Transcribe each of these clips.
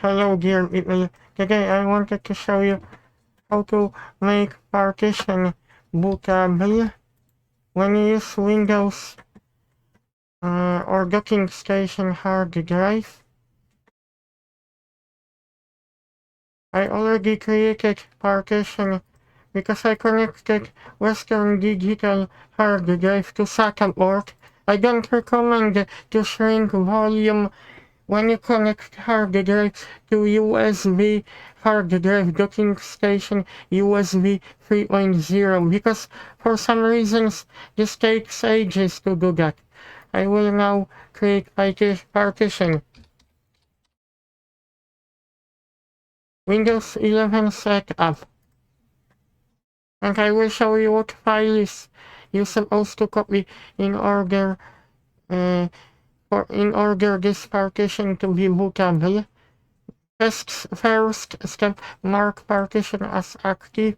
Hello dear people, today I wanted to show you how to make partition bootable when you use Windows or docking station hard drive. I already created partition because I connected Western Digital hard drive to SATA port. I don't recommend to shrink volume when you connect hard drive to USB hard drive docking station USB 3.0 because for some reasons this takes ages to do that. I will now create partition. Windows 11 setup. And I will show you what files you're supposed to copy in order this partition to be bootable. First step, mark partition as active.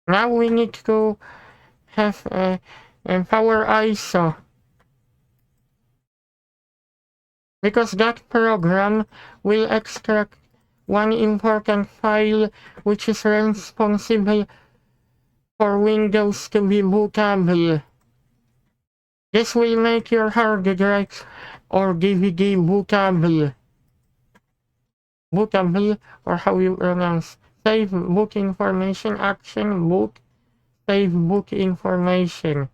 Now we need to have a power ISO because that program will extract one important file which is responsible for Windows to be bootable. This will make your hard drive or DVD bootable. Bootable, or how you pronounce. Save boot information action boot. Save boot information.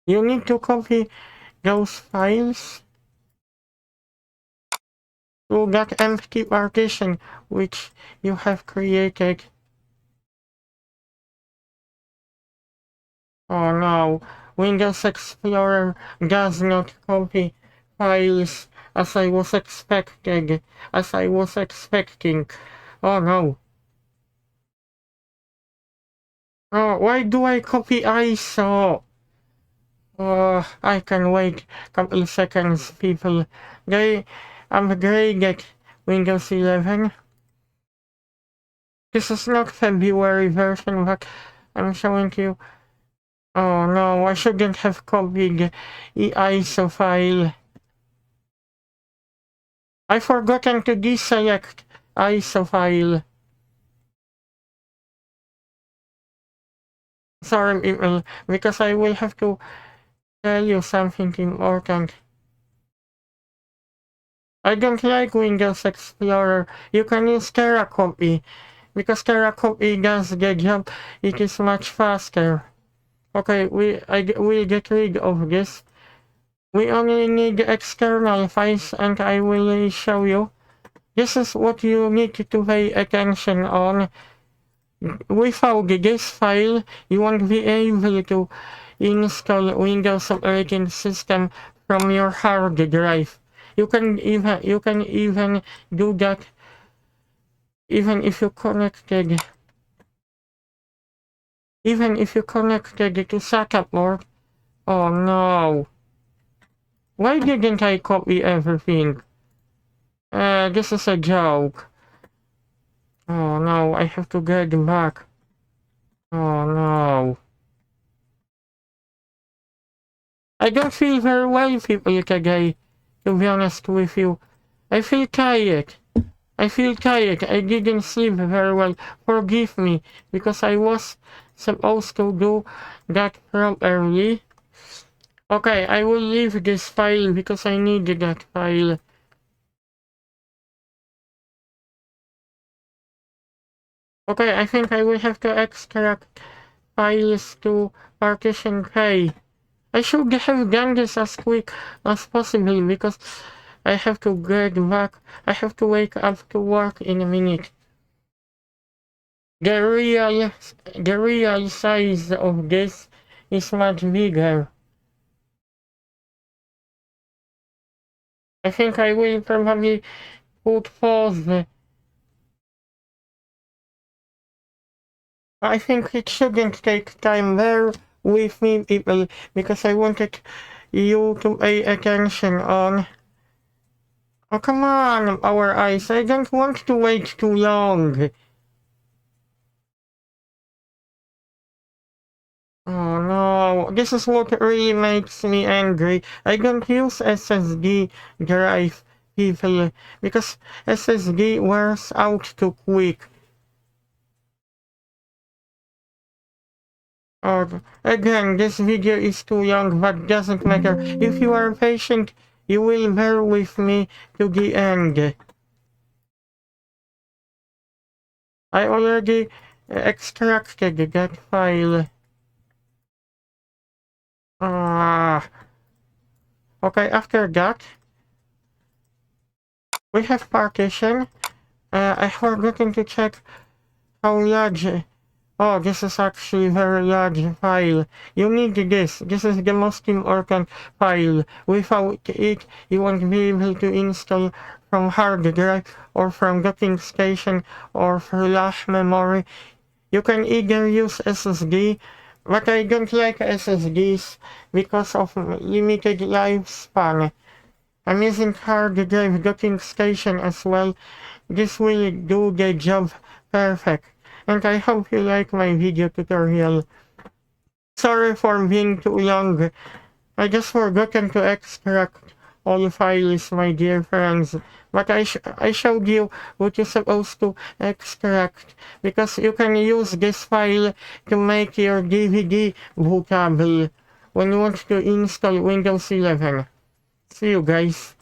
You need to copy those files to that empty partition which you have created. Oh no, Windows Explorer does not copy files as I was expecting. Oh no. Oh, why do I copy ISO? Oh, I can wait couple seconds, people. They upgraded Windows 11. This is not February version, but I'm showing you. Oh no, I shouldn't have copied the ISO file. I forgotten to deselect ISO file. Sorry, people, because I will have to tell you something important. I don't like Windows Explorer. You can use Terracopy, because Terracopy does the job. It is much faster. Okay, we'll get rid of this. We only need external files, and I will show you. This is what you need to pay attention on. Without this file, you won't be able to install Windows operating system from your hard drive. You can even do that even if you connected to SATA port. Oh no. Why didn't I copy everything? This is a joke. Oh no, I have to get back. Oh no. I don't feel very well, people, today, to be honest with you. I feel tired. I didn't sleep very well. Forgive me, because I was supposed to do that properly. Okay, I will leave this file because I need that file. Okay, I think I will have to extract files to partition K. I should have done this as quick as possible because I have to get back. I have to wake up to work in a minute. The real size of this is much bigger. I think I will probably put pause. I think it shouldn't take time. Bear with me, people, because I wanted you to pay attention on. Oh, come on, our eyes. I don't want to wait too long. Oh no, this is what really makes me angry. I don't use SSD drive people because SSD wears out too quick. Again, this video is too long, but doesn't matter. If you are patient, you will bear with me to the end. I already extracted that file. Ah, okay, after that, we have partition. I forgotten to check how large. Oh, this is actually very large file. You need this. This is the most important file. Without it, you won't be able to install from hard drive or from docking station or flash memory. You can either use SSD, but I don't like SSDs because of limited lifespan. I'm using hard drive docking station as well. This will do the job perfect. And I hope you like my video tutorial. Sorry for being too long. I just forgotten to extract all files, my dear friends. But I showed you what you're supposed to extract, because you can use this file to make your DVD bootable when you want to install Windows 11. See you guys.